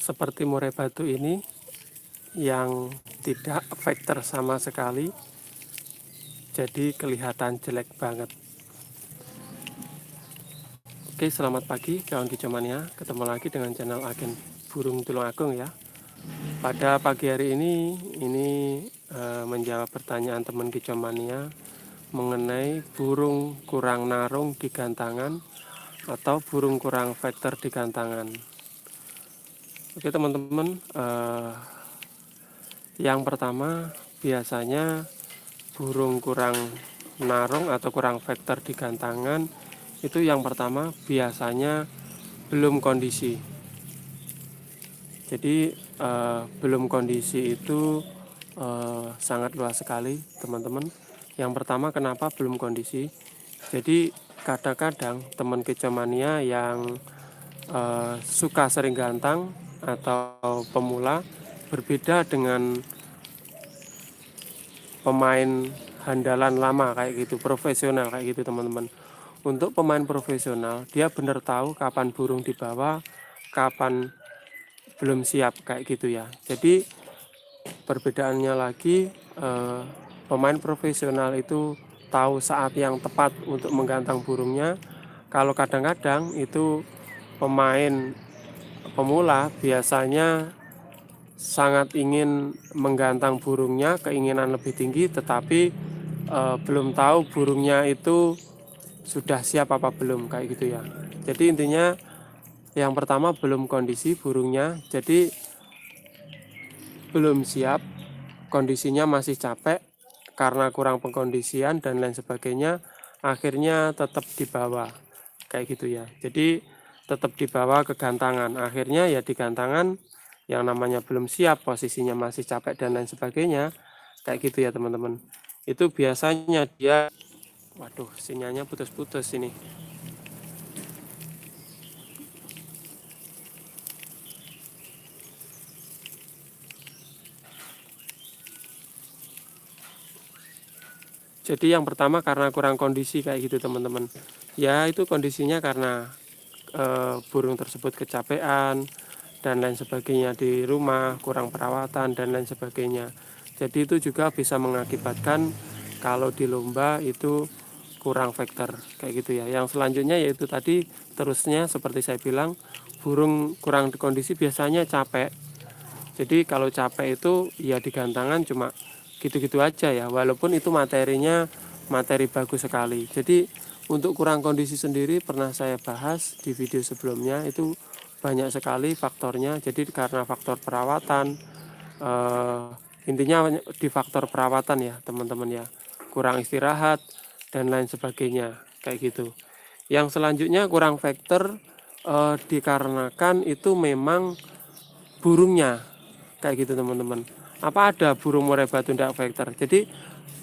seperti murai batu ini yang tidak vektor sama sekali, jadi kelihatan jelek banget. Oke, selamat pagi kawan kicomania, ketemu lagi dengan channel Agen Burung Tulungagung ya. Pada pagi hari ini menjawab pertanyaan teman kicomania mengenai burung kurang narung di gantangan atau burung kurang vektor di gantangan. Oke teman-teman, yang pertama biasanya burung kurang narung atau kurang vektor di gantangan itu yang pertama biasanya belum kondisi. Jadi belum kondisi itu sangat luas sekali teman-teman. Yang pertama kenapa belum kondisi? Jadi kadang-kadang teman kicomania yang suka sering gantang atau pemula berbeda dengan pemain handalan lama kayak gitu, profesional kayak gitu teman-teman. Untuk pemain profesional dia benar tahu kapan burung dibawa, kapan belum siap kayak gitu ya. Jadi perbedaannya lagi, pemain profesional itu tahu saat yang tepat untuk menggantang burungnya. Kalau kadang-kadang itu pemain pemula biasanya sangat ingin menggantang burungnya, keinginan lebih tinggi, tetapi belum tahu burungnya itu sudah siap apa belum kayak gitu ya. Jadi intinya yang pertama belum kondisi burungnya, jadi belum siap, kondisinya masih capek karena kurang pengkondisian dan lain sebagainya, akhirnya tetap dibawa kayak gitu ya. Jadi tetap dibawa ke gantangan, akhirnya ya di gantangan yang namanya belum siap, posisinya masih capek dan lain sebagainya kayak gitu ya teman-teman. Itu biasanya dia, waduh sinyalnya putus-putus ini. Jadi yang pertama karena kurang kondisi kayak gitu teman-teman. Ya itu kondisinya karena burung tersebut kecapean dan lain sebagainya di rumah, kurang perawatan dan lain sebagainya. Jadi itu juga bisa mengakibatkan kalau di lomba itu kurang vektor kayak gitu ya. Yang selanjutnya yaitu tadi terusnya seperti saya bilang, burung kurang kondisi biasanya capek. Jadi kalau capek itu ya di gantangan cuma gitu-gitu aja ya, walaupun itu materinya materi bagus sekali. Jadi untuk kurang kondisi sendiri pernah saya bahas di video sebelumnya, itu banyak sekali faktornya. Jadi karena faktor perawatan, intinya di faktor perawatan ya teman-teman ya, kurang istirahat dan lain sebagainya kayak gitu. Yang selanjutnya kurang vektor dikarenakan itu memang burungnya kayak gitu teman-teman. Apa ada burung murai batu tidak vektor? Jadi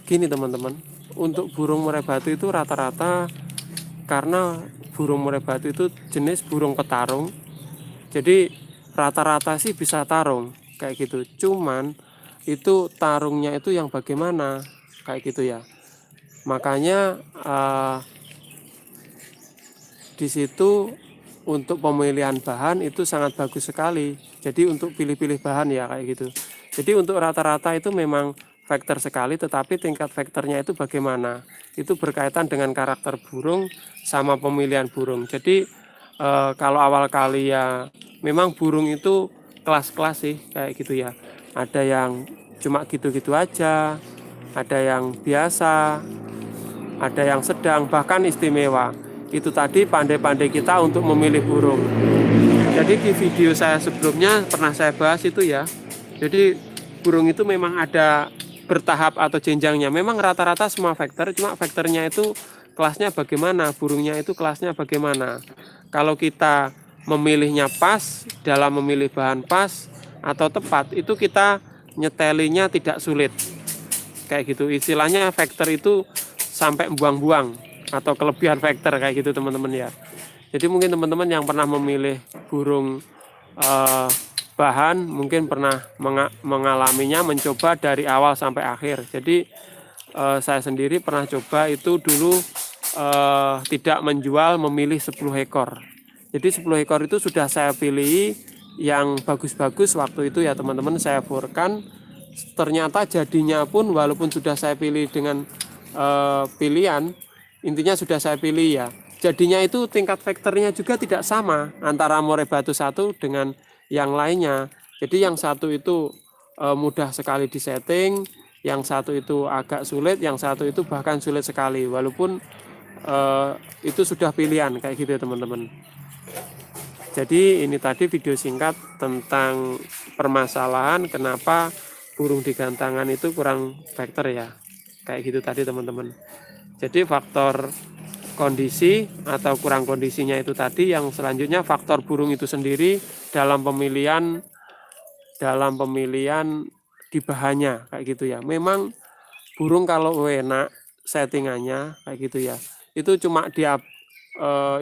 gini teman-teman, untuk burung murai batu itu rata-rata karena burung murai batu itu jenis burung petarung, jadi rata-rata sih bisa tarung kayak gitu. Cuman itu tarungnya itu yang bagaimana kayak gitu ya. Makanya di situ untuk pemilihan bahan itu sangat bagus sekali. Jadi untuk pilih-pilih bahan ya kayak gitu. Jadi untuk rata-rata itu memang vektor sekali, tetapi tingkat vektornya itu bagaimana? Itu berkaitan dengan karakter burung sama pemilihan burung. Jadi kalau awal kali ya memang burung itu kelas-kelas sih kayak gitu ya. Ada yang cuma gitu-gitu aja, ada yang biasa, ada yang sedang, bahkan istimewa. Itu tadi pandai-pandai kita untuk memilih burung. Jadi di video saya sebelumnya pernah saya bahas itu ya. Jadi burung itu memang ada bertahap atau jenjangnya. Memang rata-rata semua vektor, cuma vektornya itu kelasnya bagaimana, burungnya itu kelasnya bagaimana. Kalau kita memilihnya pas, dalam memilih bahan pas atau tepat, itu kita nyetelinya tidak sulit. Kayak gitu, istilahnya vektor itu sampai buang-buang atau kelebihan vektor kayak gitu teman-teman ya. Jadi mungkin teman-teman yang pernah memilih burung bahan mungkin pernah mengalaminya, mencoba dari awal sampai akhir. Jadi saya sendiri pernah coba itu dulu tidak menjual, memilih 10 ekor. Jadi 10 ekor itu sudah saya pilih yang bagus-bagus waktu itu ya teman-teman saya borkan, ternyata jadinya pun walaupun sudah saya pilih dengan pilihan, intinya sudah saya pilih ya, jadinya itu tingkat vektornya juga tidak sama antara murai batu satu dengan yang lainnya. Jadi yang satu itu mudah sekali disetting, yang satu itu agak sulit, yang satu itu bahkan sulit sekali, walaupun itu sudah pilihan kayak gitu ya teman-teman. Jadi ini tadi video singkat tentang permasalahan kenapa burung di gantangan itu kurang vektor ya. Kayak gitu tadi teman-teman. Jadi faktor kondisi atau kurang kondisinya itu tadi, yang selanjutnya faktor burung itu sendiri dalam pemilihan di bahannya kayak gitu ya. Memang burung kalau enak settingannya kayak gitu ya. Itu cuma dia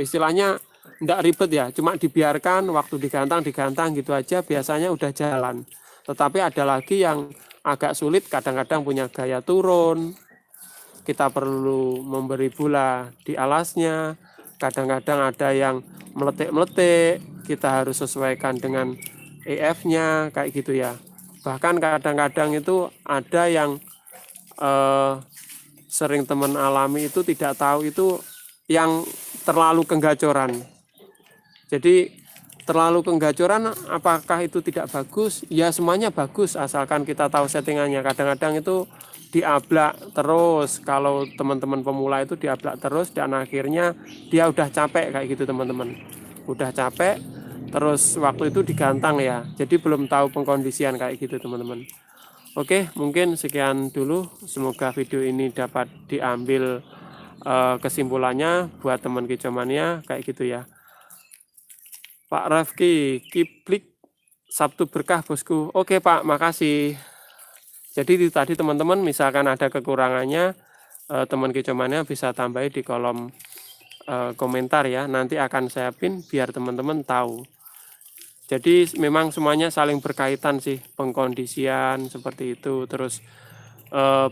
istilahnya enggak ribet ya, cuma dibiarkan waktu digantang gitu aja biasanya udah jalan. Tetapi ada lagi yang agak sulit, kadang-kadang punya gaya turun, kita perlu memberi bola di alasnya, kadang-kadang ada yang meletik-meletik, kita harus sesuaikan dengan EF-nya kayak gitu ya. Bahkan kadang-kadang itu ada yang sering teman alami itu tidak tahu itu yang terlalu kenggacoran. Jadi terlalu kenggacoran apakah itu tidak bagus? Ya semuanya bagus asalkan kita tahu settingannya. Kadang-kadang itu diablak terus, kalau teman-teman pemula itu diablak terus dan akhirnya dia udah capek kayak gitu teman-teman. Udah capek terus waktu itu digantang ya. Jadi belum tahu pengkondisian kayak gitu teman-teman. Oke, mungkin sekian dulu. Semoga video ini dapat diambil kesimpulannya buat teman kicomania kayak gitu ya. Pak Rafki, Kiplik Sabtu berkah bosku. Oke Pak, makasih. Jadi itu tadi teman-teman, misalkan ada kekurangannya, teman kicomania bisa tambahin di kolom komentar ya. Nanti akan saya pin biar teman-teman tahu. Jadi memang semuanya saling berkaitan sih, pengkondisian seperti itu. Terus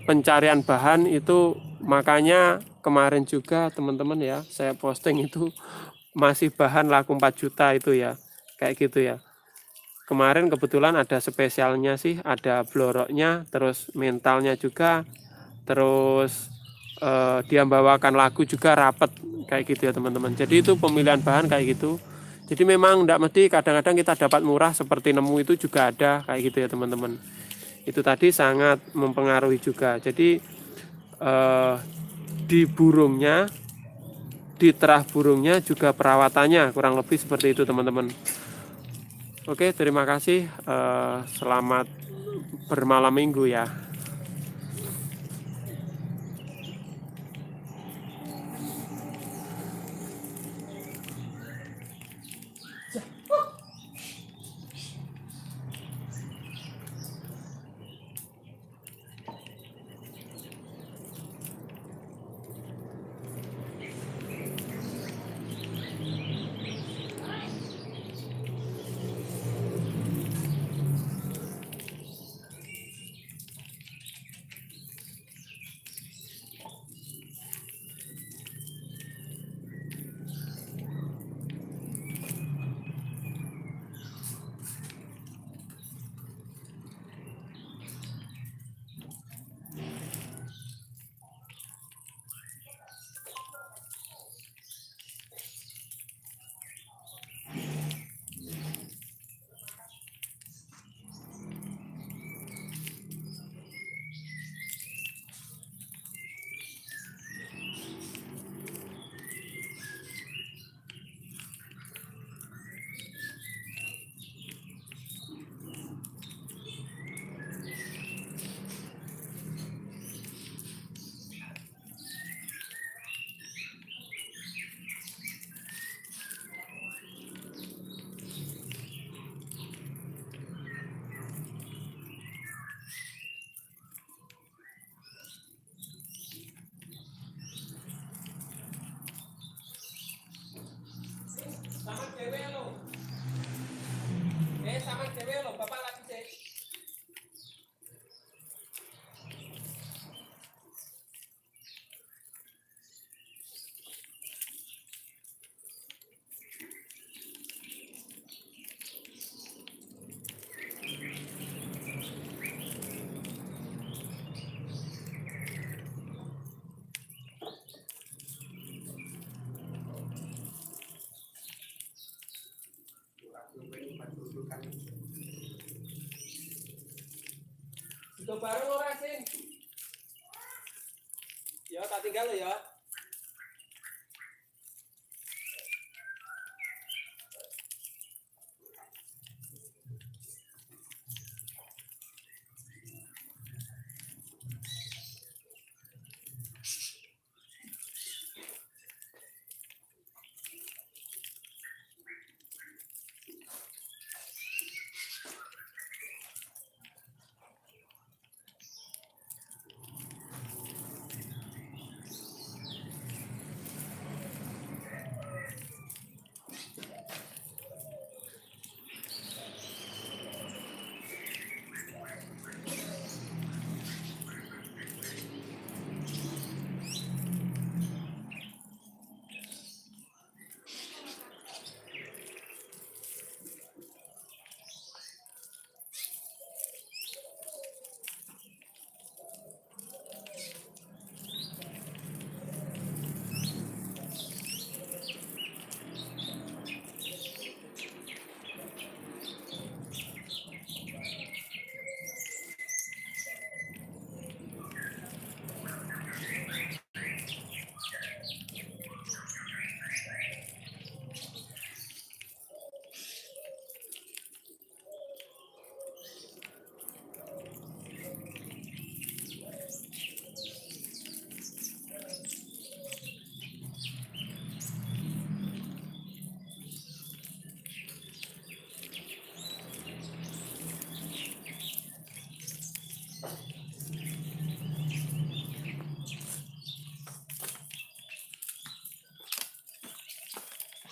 pencarian bahan itu, makanya kemarin juga teman-teman ya, saya posting itu masih bahan laku 4 juta itu ya, kayak gitu ya. Kemarin kebetulan ada spesialnya sih, ada bloroknya, terus mentalnya juga, terus dia membawakan lagu juga rapet kayak gitu ya teman-teman. Jadi itu pemilihan bahan kayak gitu. Jadi memang tidak mesti kadang-kadang kita dapat murah seperti nemu itu juga ada kayak gitu ya teman-teman. Itu tadi sangat mempengaruhi juga. Jadi di burungnya, di terah burungnya juga perawatannya kurang lebih seperti itu teman-teman. Oke, terima kasih. Selamat bermalam minggu ya. Tuh bareng ora sing. Ya tak tinggal lo ya.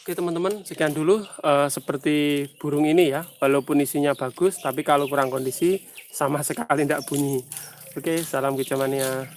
Oke teman-teman, sekian dulu seperti burung ini ya, walaupun isinya bagus, tapi kalau kurang kondisi sama sekali tidak bunyi. Oke, salam kecamania.